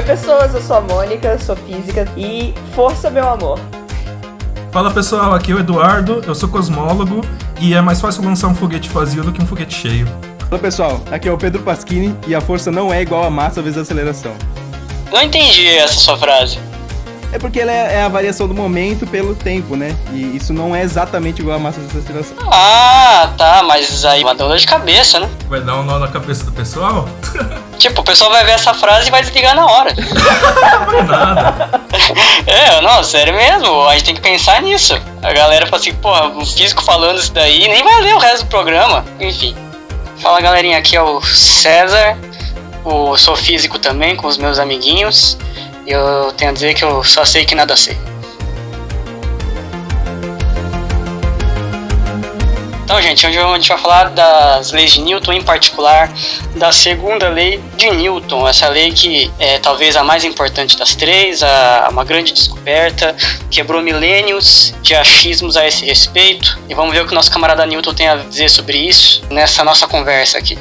Oi pessoas, eu sou a Mônica, sou física e força meu amor. Fala pessoal, aqui é o Eduardo, eu sou cosmólogo e é mais fácil lançar um foguete vazio do que um foguete cheio. Fala pessoal, aqui é o Pedro Pasquini e a força não é igual a massa vezes a aceleração. Não entendi essa sua frase. É porque ela é a variação do momento pelo tempo, né? E isso não é exatamente igual a massa vezes a aceleração. Ah, tá, mas aí vai dar dor de cabeça, né? Vai dar um nó na cabeça do pessoal? Tipo, o pessoal vai ver essa frase e vai desligar na hora. Não é nada. Não, sério mesmo, a gente tem que pensar nisso. A galera fala assim, porra, um físico falando isso daí, nem vai ler o resto do programa. Enfim. Fala galerinha, aqui é o César. Eu sou físico também, com os meus amiguinhos. E eu tenho a dizer que eu só sei que nada sei. Então, gente, hoje a gente vai falar das leis de Newton, em particular da segunda lei de Newton, essa lei que é talvez a mais importante das três, uma grande descoberta, quebrou milênios de achismos a esse respeito, e vamos ver o que o nosso camarada Newton tem a dizer sobre isso nessa nossa conversa aqui.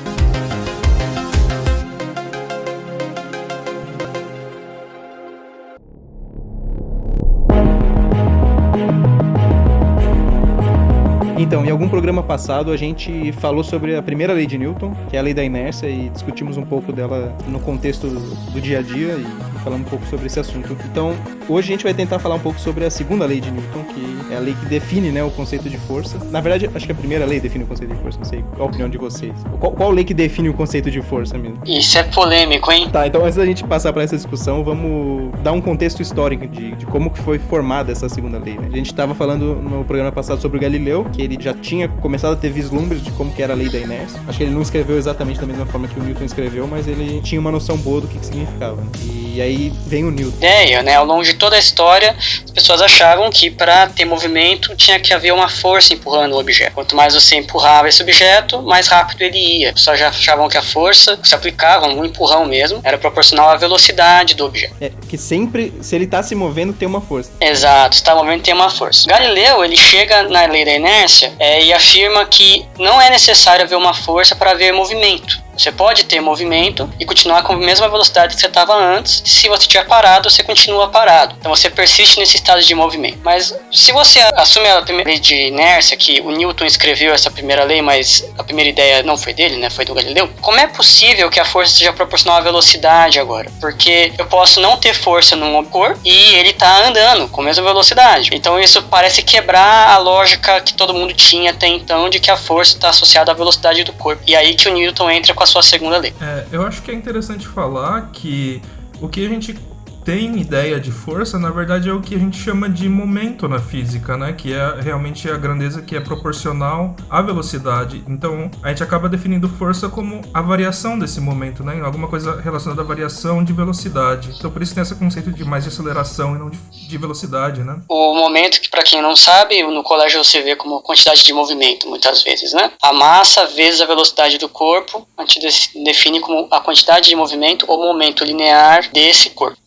Então, em algum programa passado a gente falou sobre a primeira lei de Newton, que é a lei da inércia, e discutimos um pouco dela no contexto do dia a dia e falamos um pouco sobre esse assunto. Então, hoje a gente vai tentar falar um pouco sobre a segunda lei de Newton, que é a lei que define, né, o conceito de força. Na verdade, acho que a primeira lei define o conceito de força, não sei qual a opinião de vocês. Qual lei que define o conceito de força mesmo? Isso é polêmico, hein? Tá, então antes da gente passar para essa discussão, vamos dar um contexto histórico de como que foi formada essa segunda lei, né? A gente estava falando no programa passado sobre o Galileu, que ele já tinha começado a ter vislumbres de como que era a lei da inércia. Acho que ele não escreveu exatamente da mesma forma que o Newton escreveu, mas ele tinha uma noção boa do que significava, né? E aí vem o Newton. Né? Ao longo de toda a história, as pessoas achavam que para ter movimento tinha que haver uma força empurrando o objeto. Quanto mais você empurrava esse objeto, mais rápido ele ia. As pessoas já achavam que a força se aplicava, um empurrão mesmo, era proporcional à velocidade do objeto. É, que sempre, se ele tá se movendo, tem uma força. Exato, se tá movendo tem uma força. Galileu, ele chega na lei da inércia e afirma que não é necessário haver uma força para haver movimento. Você pode ter movimento e continuar com a mesma velocidade que você estava antes. Se você estiver parado, você continua parado. Então você persiste nesse estado de movimento. Mas se você assume a primeira lei de inércia, que o Newton escreveu essa primeira lei, mas a primeira ideia não foi dele, né? Foi do Galileu. Como é possível que a força seja proporcional à velocidade agora? Porque eu posso não ter força num corpo e ele está andando com a mesma velocidade. Então isso parece quebrar a lógica que todo mundo tinha até então de que a força está associada à velocidade do corpo. E aí que o Newton entra com a sua segunda lei. Eu acho que é interessante falar que o que a gente tem ideia de força, na verdade, é o que a gente chama de momento na física, né? Que é realmente a grandeza que é proporcional à velocidade. Então, a gente acaba definindo força como a variação desse momento, né? Alguma coisa relacionada à variação de velocidade. Então, por isso tem esse conceito de mais de aceleração e não de velocidade, né? O momento, que para quem não sabe, no colégio você vê como quantidade de movimento, muitas vezes, né? A massa vezes a velocidade do corpo, a gente define como a quantidade de movimento ou momento linear desse corpo.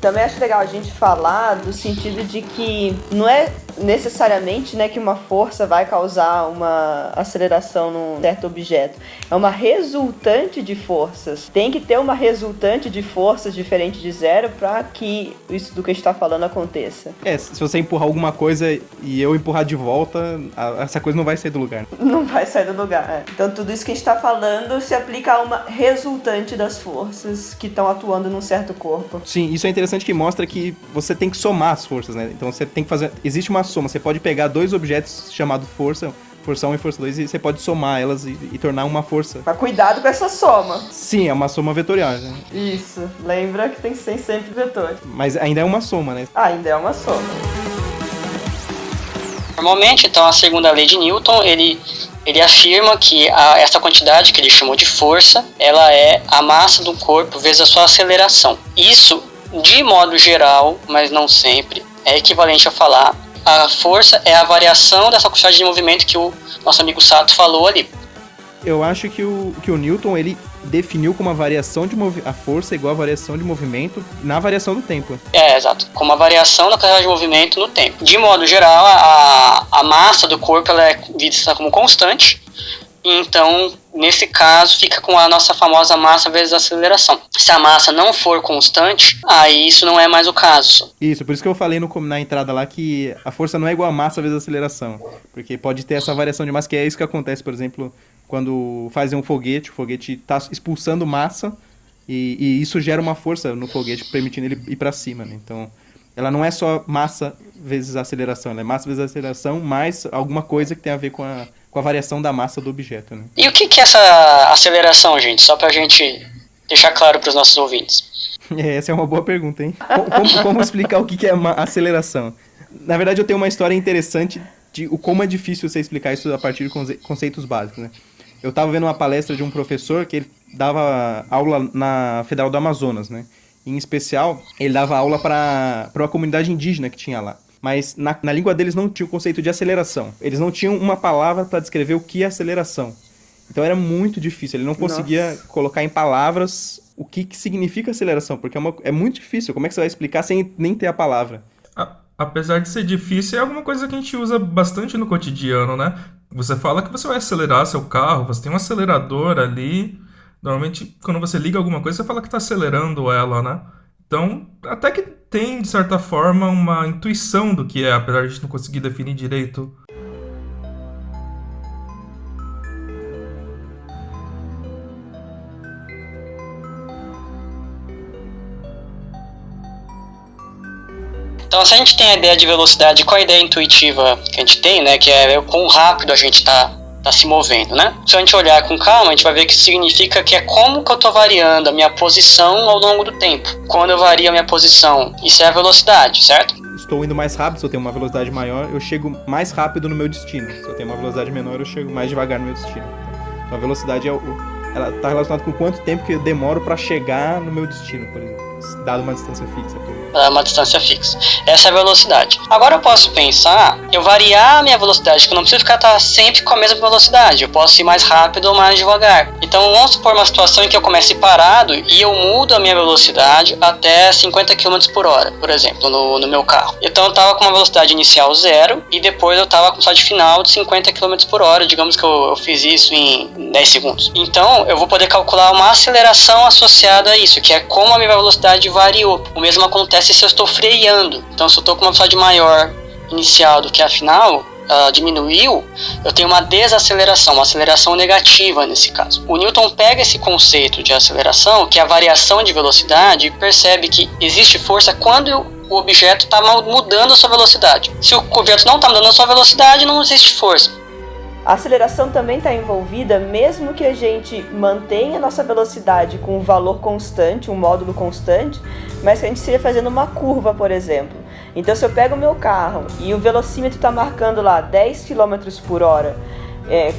Também acho legal a gente falar do sentido de que não é necessariamente, né, que uma força vai causar uma aceleração num certo objeto. É uma resultante de forças. Tem que ter uma resultante de forças diferente de zero para que isso do que a gente está falando aconteça. Se você empurrar alguma coisa e eu empurrar de volta, essa coisa não vai sair do lugar. Não vai sair do lugar. Então tudo isso que a gente está falando se aplica a uma resultante das forças que estão atuando num certo corpo. Sim, isso é interessante que mostra que você tem que somar as forças, né? Então você tem que fazer... Existe uma soma, você pode pegar dois objetos chamados força 1 e força 2, e você pode somar elas e tornar uma força. Mas cuidado com essa soma. Sim, é uma soma vetorial, né? Isso, lembra que tem que ser sempre vetor. Mas ainda é uma soma, né? Ainda é uma soma. Normalmente, então, a segunda lei de Newton, ele afirma que essa quantidade que ele chamou de força, ela é a massa do corpo vezes a sua aceleração. Isso, de modo geral, mas não sempre, é equivalente a falar a força é a variação dessa quantidade de movimento que o nosso amigo Sato falou ali. Eu acho que o Newton, ele definiu como a variação de a força igual a variação de movimento na variação do tempo. Exato. Como a variação da quantidade de movimento no tempo. De modo geral, a massa do corpo ela é vista como constante. Então, nesse caso, fica com a nossa famosa massa vezes aceleração. Se a massa não for constante, aí isso não é mais o caso. Isso, por isso que eu falei na entrada lá que a força não é igual a massa vezes a aceleração. Porque pode ter essa variação de massa, que é isso que acontece, por exemplo, quando fazem um foguete, o foguete está expulsando massa e isso gera uma força no foguete, permitindo ele ir para cima, né? Então, ela não é só massa vezes aceleração, ela é massa vezes aceleração mais alguma coisa que tem a ver com a variação da massa do objeto, né? E o que é essa aceleração, gente? Só pra gente deixar claro para os nossos ouvintes. Essa é uma boa pergunta, hein? Como explicar o que é uma aceleração? Na verdade, eu tenho uma história interessante de como é difícil você explicar isso a partir de conceitos básicos, né? Eu estava vendo uma palestra de um professor que ele dava aula na Federal do Amazonas, né? Em especial, ele dava aula para uma comunidade indígena que tinha lá. Mas na língua deles não tinha o conceito de aceleração. Eles não tinham uma palavra para descrever o que é aceleração. Então era muito difícil. Ele não conseguia colocar em palavras o que significa aceleração, porque é muito difícil. Como é que você vai explicar sem nem ter a palavra? Apesar de ser difícil, é alguma coisa que a gente usa bastante no cotidiano, né? Você fala que você vai acelerar seu carro, você tem um acelerador ali. Normalmente, quando você liga alguma coisa, você fala que está acelerando ela, né? Então, até que tem, de certa forma, uma intuição do que é, apesar de a gente não conseguir definir direito. Então, se a gente tem a ideia de velocidade, qual a ideia intuitiva que a gente tem, né? Que é o quão rápido a gente tá se movendo, né? Se a gente olhar com calma, a gente vai ver que isso significa que é como que eu tô variando a minha posição ao longo do tempo. Quando eu vario a minha posição, isso é a velocidade, certo? Estou indo mais rápido, se eu tenho uma velocidade maior, eu chego mais rápido no meu destino. Se eu tenho uma velocidade menor, eu chego mais devagar no meu destino. Então a velocidade ela está relacionada com quanto tempo que eu demoro para chegar no meu destino, por exemplo, dado uma distância fixa. Uma distância fixa. Essa é a velocidade. Agora eu posso pensar, eu variar a minha velocidade, que eu não preciso ficar sempre com a mesma velocidade. Eu posso ir mais rápido ou mais devagar. Então vamos supor uma situação em que eu comece parado e eu mudo a minha velocidade até 50 km por hora, por exemplo, no meu carro. Então eu estava com uma velocidade inicial 0 e depois eu estava com velocidade final de 50 km por hora. Digamos que eu fiz isso em 10 segundos. Então eu vou poder calcular uma aceleração associada a isso, que é como a minha velocidade variou. O mesmo acontece se eu estou freando. Então, se eu estou com uma velocidade maior inicial do que a final, diminuiu, eu tenho uma desaceleração, uma aceleração negativa nesse caso. O Newton pega esse conceito de aceleração, que é a variação de velocidade, e percebe que existe força quando o objeto está mudando a sua velocidade. Se o objeto não está mudando a sua velocidade, não existe força. A aceleração também está envolvida, mesmo que a gente mantenha a nossa velocidade com um valor constante, um módulo constante, mas que a gente esteja fazendo uma curva, por exemplo. Então, se eu pego o meu carro e o velocímetro está marcando lá 10 km por hora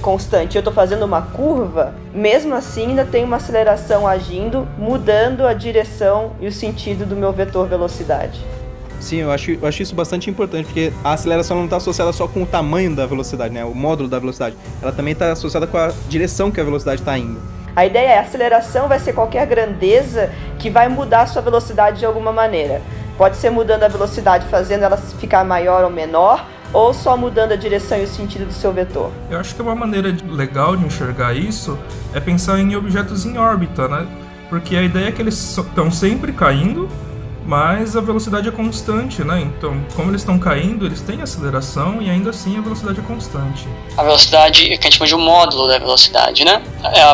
constante e eu estou fazendo uma curva, mesmo assim ainda tem uma aceleração agindo, mudando a direção e o sentido do meu vetor velocidade. Sim, eu acho isso bastante importante, porque a aceleração não está associada só com o tamanho da velocidade, né? O módulo da velocidade. Ela também está associada com a direção que a velocidade está indo. A ideia é a aceleração vai ser qualquer grandeza que vai mudar a sua velocidade de alguma maneira. Pode ser mudando a velocidade, fazendo ela ficar maior ou menor, ou só mudando a direção e o sentido do seu vetor. Eu acho que uma maneira legal de enxergar isso é pensar em objetos em órbita, né? Porque a ideia é que eles estão sempre caindo, mas a velocidade é constante, né? Então, como eles estão caindo, eles têm aceleração e ainda assim a velocidade é constante. A velocidade, que a gente chama de módulo da velocidade, né?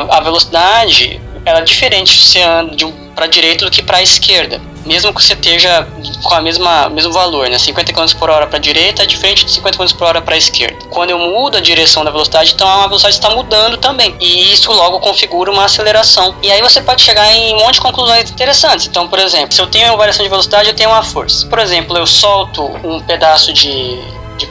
A velocidade, ela é diferente se você anda para a direita do que para a esquerda. Mesmo que você esteja com o mesmo valor, né? 50 km por hora para a direita é diferente de 50 km por hora para a esquerda. Quando eu mudo a direção da velocidade, então a velocidade está mudando também. E isso logo configura uma aceleração. E aí você pode chegar em um monte de conclusões interessantes. Então, por exemplo, se eu tenho uma variação de velocidade, eu tenho uma força. Por exemplo, eu solto um pedaço de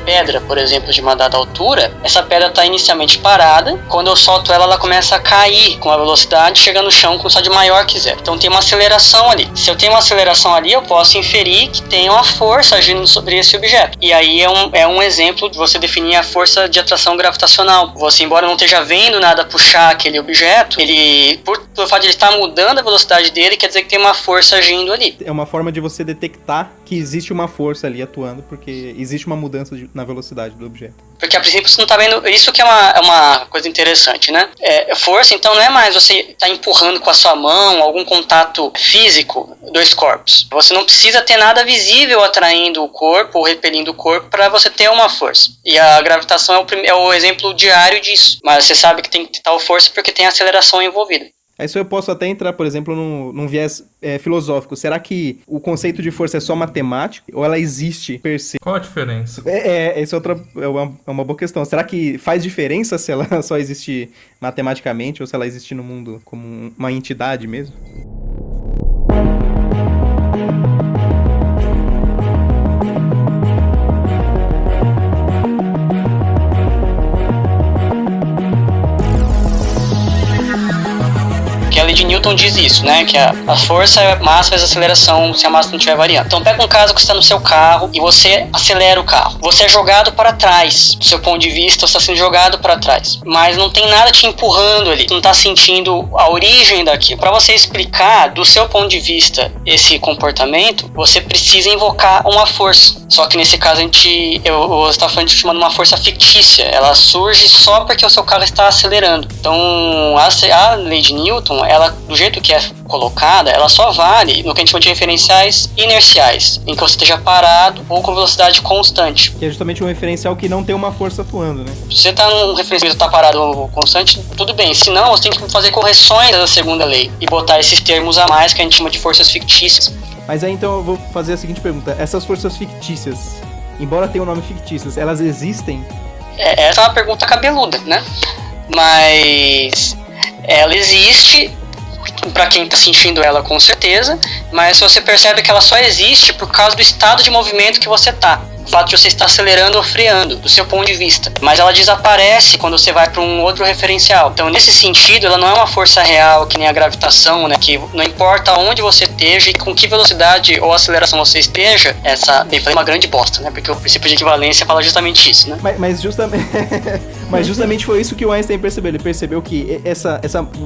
pedra, por exemplo, de uma dada altura, essa pedra está inicialmente parada, quando eu solto ela, ela começa a cair com a velocidade, chega no chão com velocidade maior que zero. Então tem uma aceleração ali. Se eu tenho uma aceleração ali, eu posso inferir que tem uma força agindo sobre esse objeto. E aí é um exemplo de você definir a força de atração gravitacional. Você, embora não esteja vendo nada puxar aquele objeto, ele, por fato de ele estar mudando a velocidade dele, quer dizer que tem uma força agindo ali. É uma forma de você detectar que existe uma força ali atuando, porque existe uma mudança na velocidade do objeto. Porque a princípio você não tá vendo. Isso que é uma coisa interessante, né? Força, então, não é mais você tá empurrando com a sua mão, algum contato físico dos corpos. Você não precisa ter nada visível atraindo o corpo ou repelindo o corpo para você ter uma força. E a gravitação é o exemplo diário disso. Mas você sabe que tem que ter tal força porque tem aceleração envolvida. Isso eu posso até entrar, por exemplo, num viés filosófico. Será que o conceito de força é só matemático ou ela existe per se? Qual a diferença? Essa é uma boa questão. Será que faz diferença se ela só existe matematicamente ou se ela existe no mundo como uma entidade mesmo? A lei de Newton diz isso, né? Que a força é massa vezes a aceleração se a massa não estiver variando. Então pega um caso que você está no seu carro e você acelera o carro. Você é jogado para trás. Do seu ponto de vista, você está sendo jogado para trás. Mas não tem nada te empurrando ali. Você não está sentindo a origem daquilo. Para você explicar do seu ponto de vista esse comportamento, você precisa invocar uma força. Só que nesse caso você está falando de uma força fictícia. Ela surge só porque o seu carro está acelerando. Então a lei de Newton, ela, do jeito que é colocada, ela só vale no que a gente chama de referenciais inerciais, em que você esteja parado ou com velocidade constante. Que é justamente um referencial que não tem uma força atuando, né? Se você está num referencial que está parado ou constante, tudo bem. Se não, você tem que fazer correções da segunda lei e botar esses termos a mais que a gente chama de forças fictícias. Mas aí então eu vou fazer a seguinte pergunta. Essas forças fictícias, embora tenham um nome fictícios, elas existem? Essa é uma pergunta cabeluda, né? Mas ela existe para quem está sentindo ela, com certeza, mas você percebe que ela só existe por causa do estado de movimento que você está. O fato de você estar acelerando ou freando, do seu ponto de vista. Mas ela desaparece quando você vai para um outro referencial. Então, nesse sentido, ela não é uma força real, que nem a gravitação, né? Que não importa onde você esteja e com que velocidade ou aceleração você esteja, bem, falei uma grande bosta, né? Porque o princípio de equivalência fala justamente isso, né? Mas justamente foi isso que o Einstein percebeu. Ele percebeu que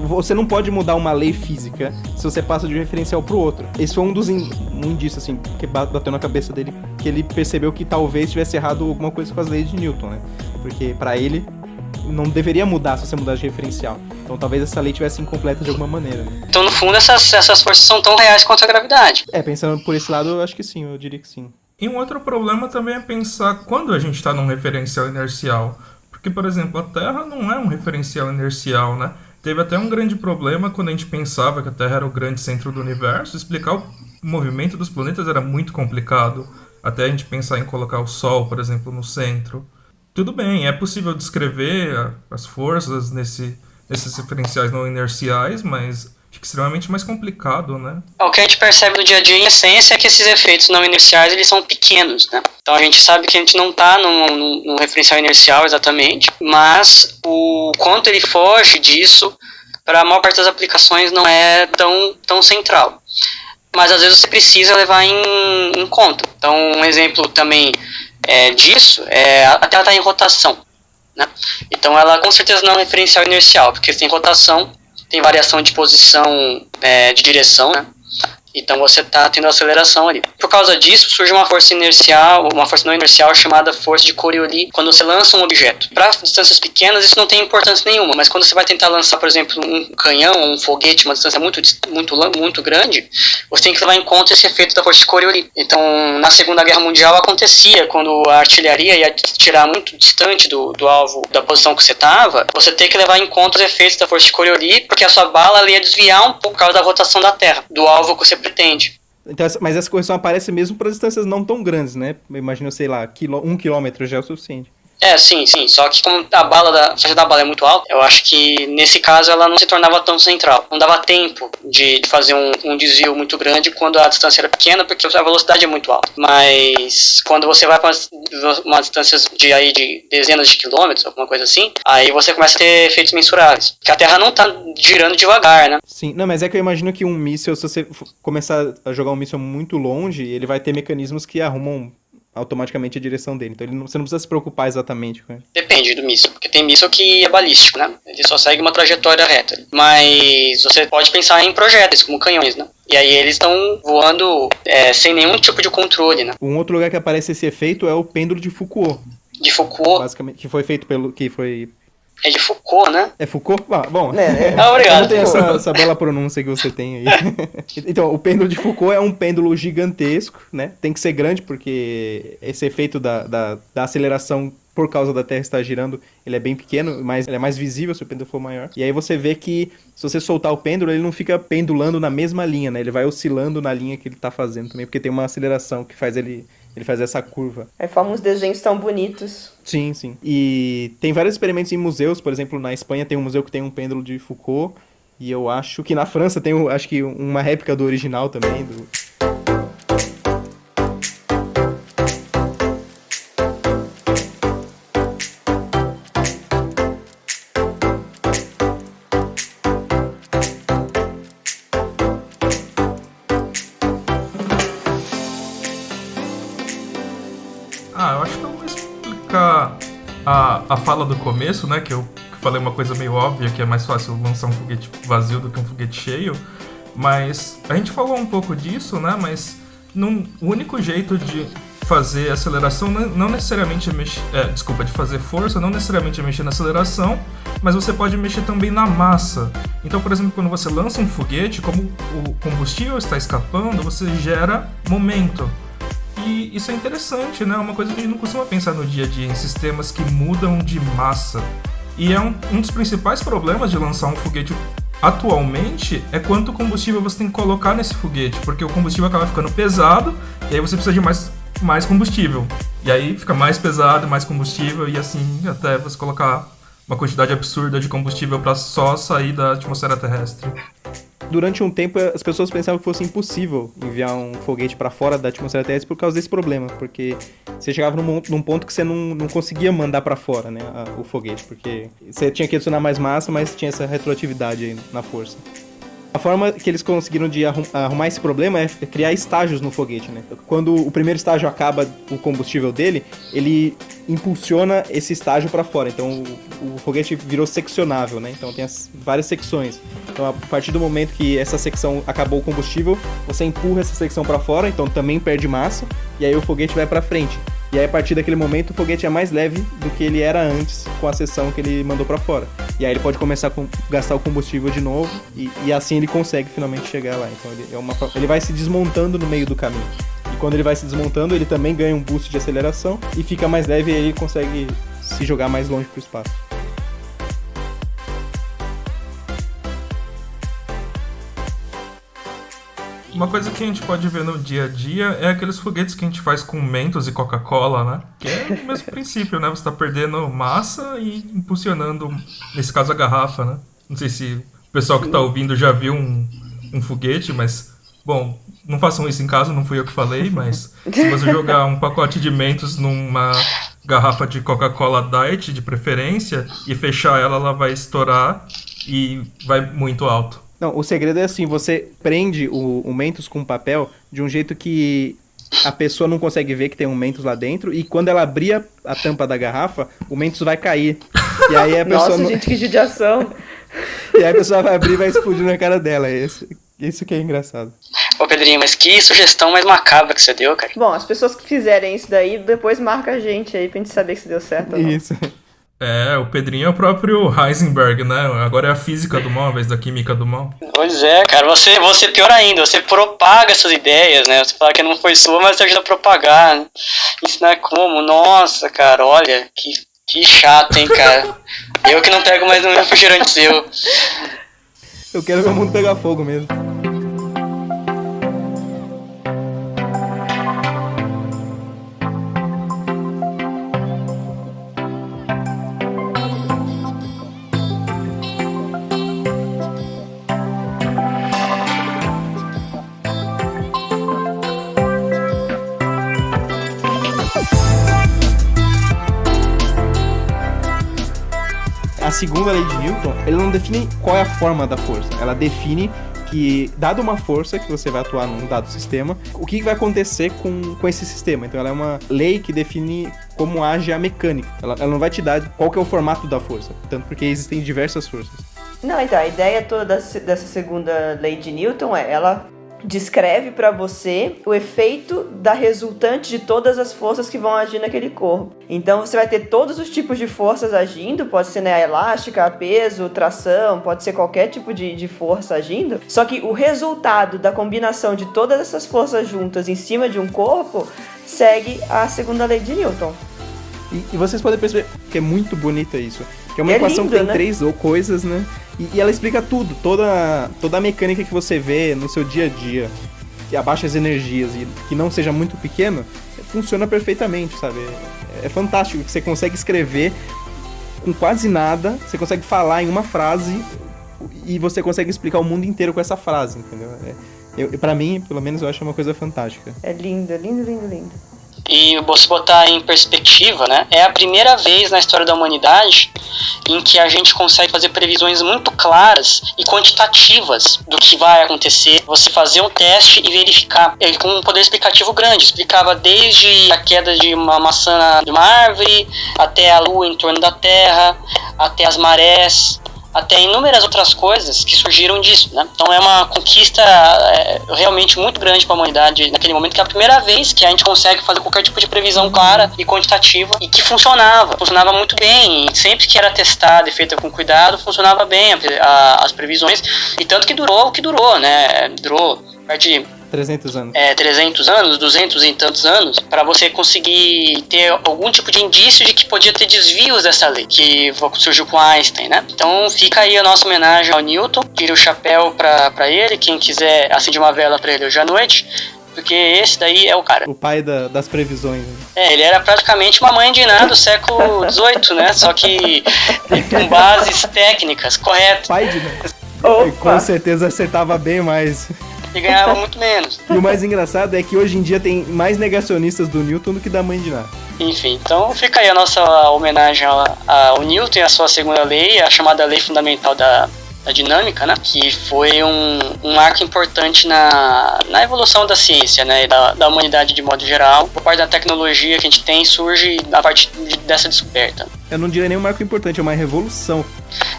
você não pode mudar uma lei física se você passa de um referencial para o outro. Esse foi um dos indícios, assim, que bateu na cabeça dele, que ele percebeu que talvez tivesse errado alguma coisa com as leis de Newton, né? Porque para ele não deveria mudar se você mudar de referencial. Então talvez essa lei tivesse incompleta de alguma maneira, né? Então, no fundo, essas forças são tão reais quanto a gravidade. Pensando por esse lado, eu acho que sim, eu diria que sim. E um outro problema também é pensar quando a gente está num referencial inercial. Porque, por exemplo, a Terra não é um referencial inercial, né? Teve até um grande problema quando a gente pensava que a Terra era o grande centro do universo. Explicar o movimento dos planetas era muito complicado. Até a gente pensar em colocar o Sol, por exemplo, no centro. Tudo bem, é possível descrever as forças nesses referenciais não inerciais, mas fica extremamente mais complicado, né? O que a gente percebe no dia a dia, em essência, é que esses efeitos não inerciais, eles são pequenos, né? Então a gente sabe que a gente não está num referencial inercial exatamente, mas o quanto ele foge disso, para a maior parte das aplicações, não é tão central. Mas às vezes você precisa levar em conta. Então um exemplo também disso a Terra está em rotação, né? Então ela com certeza não é um referencial inercial, porque tem rotação, tem variação de posição, de direção, né? Então você está tendo aceleração ali. Por causa disso, surge uma força inercial, uma força não inercial chamada força de Coriolis, quando você lança um objeto. Para distâncias pequenas, isso não tem importância nenhuma, mas quando você vai tentar lançar, por exemplo, um canhão ou um foguete, uma distância muito grande, você tem que levar em conta esse efeito da força de Coriolis. Então, na Segunda Guerra Mundial acontecia, quando a artilharia ia tirar muito distante do alvo, da posição que você estava, você tem que levar em conta os efeitos da força de Coriolis, porque a sua bala ia desviar um pouco por causa da rotação da Terra, do alvo que você pretende. Então, mas essa correção aparece mesmo para distâncias não tão grandes, né? Eu imagino, sei lá, 1 quilômetro já é o suficiente. Sim. Só que como a faixa da bala é muito alta, eu acho que nesse caso ela não se tornava tão central. Não dava tempo de fazer um desvio muito grande quando a distância era pequena, porque a velocidade é muito alta. Mas quando você vai para umas distâncias de dezenas de quilômetros, alguma coisa assim, aí você começa a ter efeitos mensuráveis. Porque a Terra não está girando devagar, né? Sim, não, mas é que eu imagino que um míssil, se você começar a jogar um míssil muito longe, ele vai ter mecanismos que arrumam automaticamente a direção dele. Então você não precisa se preocupar exatamente com ele. Depende do míssil, porque tem míssil que é balístico, né? Ele só segue uma trajetória reta. Mas você pode pensar em projéteis, como canhões, né? E aí eles estão voando sem nenhum tipo de controle, né? Um outro lugar que aparece esse efeito é o pêndulo de Foucault. De Foucault. Basicamente, que foi feito pelo... É de Foucault, né? É Foucault? Ah, bom. Obrigado. Não tem essa bela pronúncia que você tem aí. Então, o pêndulo de Foucault é um pêndulo gigantesco, né? Tem que ser grande, porque esse efeito da aceleração por causa da Terra estar girando, ele é bem pequeno, mas ele é mais visível se o pêndulo for maior. E aí você vê que, se você soltar o pêndulo, ele não fica pendulando na mesma linha, né? Ele vai oscilando na linha que ele tá fazendo também, porque tem uma aceleração que faz ele faz essa curva. Aí forma uns desenhos tão bonitos. Sim, sim. E tem vários experimentos em museus, por exemplo, na Espanha tem um museu que tem um pêndulo de Foucault, e eu acho que na França tem, acho que uma réplica do original também, Eu acho que eu vou explicar a fala do começo, né? Que eu falei uma coisa meio óbvia, que é mais fácil lançar um foguete vazio do que um foguete cheio. Mas a gente falou um pouco disso, né? Mas o único jeito de fazer aceleração não necessariamente é mexer... de fazer força não necessariamente é mexer na aceleração, mas você pode mexer também na massa. Então, por exemplo, quando você lança um foguete, como o combustível está escapando, você gera momento. E isso é interessante, né? É uma coisa que a gente não costuma pensar no dia a dia, em sistemas que mudam de massa. E é um dos principais problemas de lançar um foguete atualmente é quanto combustível você tem que colocar nesse foguete, porque o combustível acaba ficando pesado, e aí você precisa de mais combustível. E aí fica mais pesado, mais combustível, e assim até você colocar uma quantidade absurda de combustível para só sair da atmosfera terrestre. Durante um tempo, as pessoas pensavam que fosse impossível enviar um foguete para fora da atmosfera terrestre por causa desse problema, porque você chegava num ponto que você não conseguia mandar para fora, né, o foguete, porque você tinha que adicionar mais massa, mas tinha essa retroatividade aí na força. A forma que eles conseguiram de arrumar esse problema é criar estágios no foguete, né? Quando o primeiro estágio acaba o combustível dele, ele impulsiona esse estágio para fora. Então o foguete virou seccionável, né? Então tem várias secções. Então a partir do momento que essa secção acabou o combustível, você empurra essa secção para fora, então também perde massa, e aí o foguete vai para frente. E aí, a partir daquele momento, o foguete é mais leve do que ele era antes com a seção que ele mandou pra fora. E aí ele pode começar a gastar o combustível de novo e assim ele consegue finalmente chegar lá. Então ele vai se desmontando no meio do caminho. E quando ele vai se desmontando, ele também ganha um boost de aceleração e fica mais leve e aí ele consegue se jogar mais longe pro espaço. Uma coisa que a gente pode ver no dia a dia é aqueles foguetes que a gente faz com Mentos e Coca-Cola, né? Que é o mesmo princípio, né? Você tá perdendo massa e impulsionando, nesse caso, a garrafa, né? Não sei se o pessoal que tá ouvindo já viu um foguete, mas... Bom, não façam isso em casa, não fui eu que falei, mas se você jogar um pacote de Mentos numa garrafa de Coca-Cola Diet, de preferência, e fechar ela, ela vai estourar e vai muito alto. Não, o segredo é assim, você prende o Mentos com papel de um jeito que a pessoa não consegue ver que tem um Mentos lá dentro, e quando ela abrir a tampa da garrafa, o Mentos vai cair. E aí a pessoa Nossa, gente, que judiação. E aí a pessoa vai abrir e vai explodir na cara dela. Isso que é engraçado. Ô Pedrinho, mas que sugestão mais macabra que você deu, cara. Bom, as pessoas que fizerem isso daí, depois marca a gente aí pra gente saber que deu certo ou não. Isso. O Pedrinho é o próprio Heisenberg, né? Agora é a física do mal, ao invés da química do mal. Pois é, cara, você pior ainda, você propaga suas ideias, né? Você fala que não foi sua, mas você ajuda a propagar, né? Ensinar como? Nossa, cara, olha, que chato, hein, cara. Eu que não pego mais um refrigerante seu. Eu quero ver o mundo pegar fogo mesmo. A segunda lei de Newton, ela não define qual é a forma da força. Ela define que, dado uma força que você vai atuar num dado sistema, o que vai acontecer com esse sistema. Então ela é uma lei que define como age a mecânica. Ela não vai te dar qual que é o formato da força, tanto porque existem diversas forças. Não, então, a ideia toda dessa segunda lei de Newton ela descreve para você o efeito da resultante de todas as forças que vão agir naquele corpo. Então você vai ter todos os tipos de forças agindo, pode ser, né, a elástica, a peso, tração, pode ser qualquer tipo de força agindo, só que o resultado da combinação de todas essas forças juntas em cima de um corpo segue a segunda lei de Newton. E vocês podem perceber que é muito bonita isso. Que é uma equação lindo, que tem né? 3 coisas, né? E ela explica tudo, toda a mecânica que você vê no seu dia a dia, que abaixa as energias e que não seja muito pequena, funciona perfeitamente, sabe? É fantástico que você consegue escrever com quase nada, você consegue falar em uma frase e você consegue explicar o mundo inteiro com essa frase, entendeu? Pra mim, pelo menos, eu acho uma coisa fantástica. É lindo, lindo, lindo, lindo. E você botar em perspectiva, né? É a primeira vez na história da humanidade em que a gente consegue fazer previsões muito claras e quantitativas do que vai acontecer. Você fazer um teste e verificar. Ele com um poder explicativo grande. Explicava desde a queda de uma maçã de uma árvore, até a lua em torno da Terra, até as marés, até inúmeras outras coisas que surgiram disso, né? Então é uma conquista realmente muito grande para a humanidade naquele momento, que é a primeira vez que a gente consegue fazer qualquer tipo de previsão clara e quantitativa e que funcionava muito bem. E sempre que era testada e feita com cuidado, funcionava bem as previsões, e tanto que durou o que durou, né? Durou perto de 300 anos. 300 anos, 200 e tantos anos, para você conseguir ter algum tipo de indício de que podia ter desvios dessa lei, que surgiu com Einstein, né? Então fica aí a nossa homenagem ao Newton, tira o chapéu pra ele, quem quiser acender uma vela pra ele hoje à noite, porque esse daí é o cara. O pai das previsões. Né? Ele era praticamente uma mãe de Ná do século XVIII, né? Só que com bases técnicas corretas. Pai de Ná. Com certeza acertava bem mais. E ganhava muito menos. E o mais engraçado é que hoje em dia tem mais negacionistas do Newton do que da mãe de Ná. Enfim, então fica aí a nossa homenagem ao Newton e a sua segunda lei, a chamada lei fundamental da dinâmica, né? Que foi um marco importante na evolução da ciência, né? E da humanidade de modo geral. Por parte da tecnologia que a gente tem, surge a partir dessa descoberta. Eu não diria nem um marco importante, é uma revolução.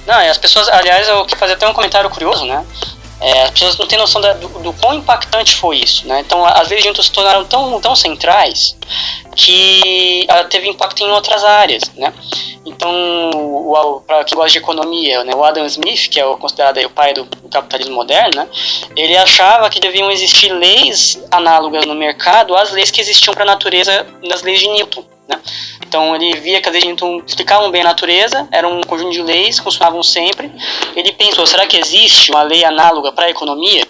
Não, e as pessoas, aliás, eu queria fazer até um comentário curioso, né? As pessoas não têm noção do quão impactante foi isso, né? Então, as leis de Newton se tornaram tão centrais que ela teve impacto em outras áreas, né? Então, para quem gosta de economia, né, o Adam Smith, que é considerado aí o pai do capitalismo moderno, né, ele achava que deviam existir leis análogas no mercado às leis que existiam para a natureza nas leis de Newton, né? Então ele via que as leis de Newton explicavam bem a natureza, era um conjunto de leis, funcionavam sempre. Ele pensou, será que existe uma lei análoga para a economia?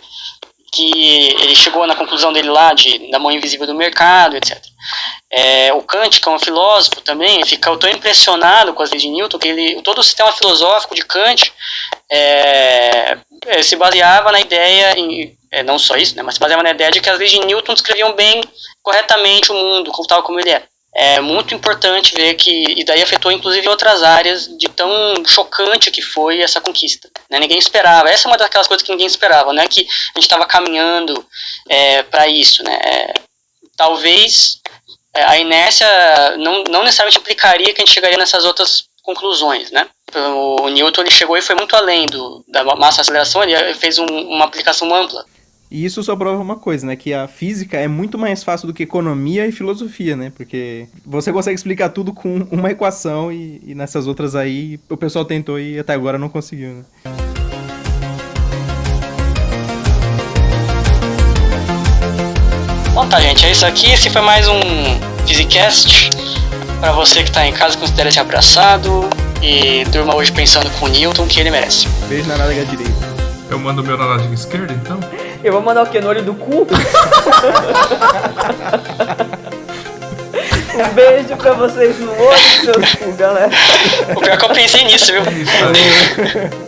Que ele chegou na conclusão dele lá da mão invisível do mercado, etc. O Kant, que é um filósofo também, ele ficou tão impressionado com as leis de Newton que todo o sistema filosófico de Kant se baseava na ideia, não só isso, né, mas se baseava na ideia de que as leis de Newton descreviam bem, corretamente o mundo, tal como ele é. É muito importante ver que, e daí afetou inclusive outras áreas de tão chocante que foi essa conquista, né? Ninguém esperava, essa é uma daquelas coisas que ninguém esperava, né? Que a gente estava caminhando para isso, né? Talvez a inércia não necessariamente implicaria que a gente chegaria nessas outras conclusões, né? O Newton ele chegou e foi muito além da massa aceleração, ele fez uma aplicação ampla. E isso só prova uma coisa, né? Que a física é muito mais fácil do que economia e filosofia, né? Porque você consegue explicar tudo com uma equação e nessas outras aí o pessoal tentou e até agora não conseguiu, né? Bom, tá, gente, é isso aqui. Esse foi mais um Physicast. Pra você que tá em casa, considere-se abraçado e durma hoje pensando com o Newton, que ele merece. Beijo na nádega direita. Eu mando o meu na nádega esquerda, então? Eu vou mandar o que no olho do cu? Um beijo pra vocês no olho, seus cu, galera. O pior é que eu pensei nisso, viu? Isso,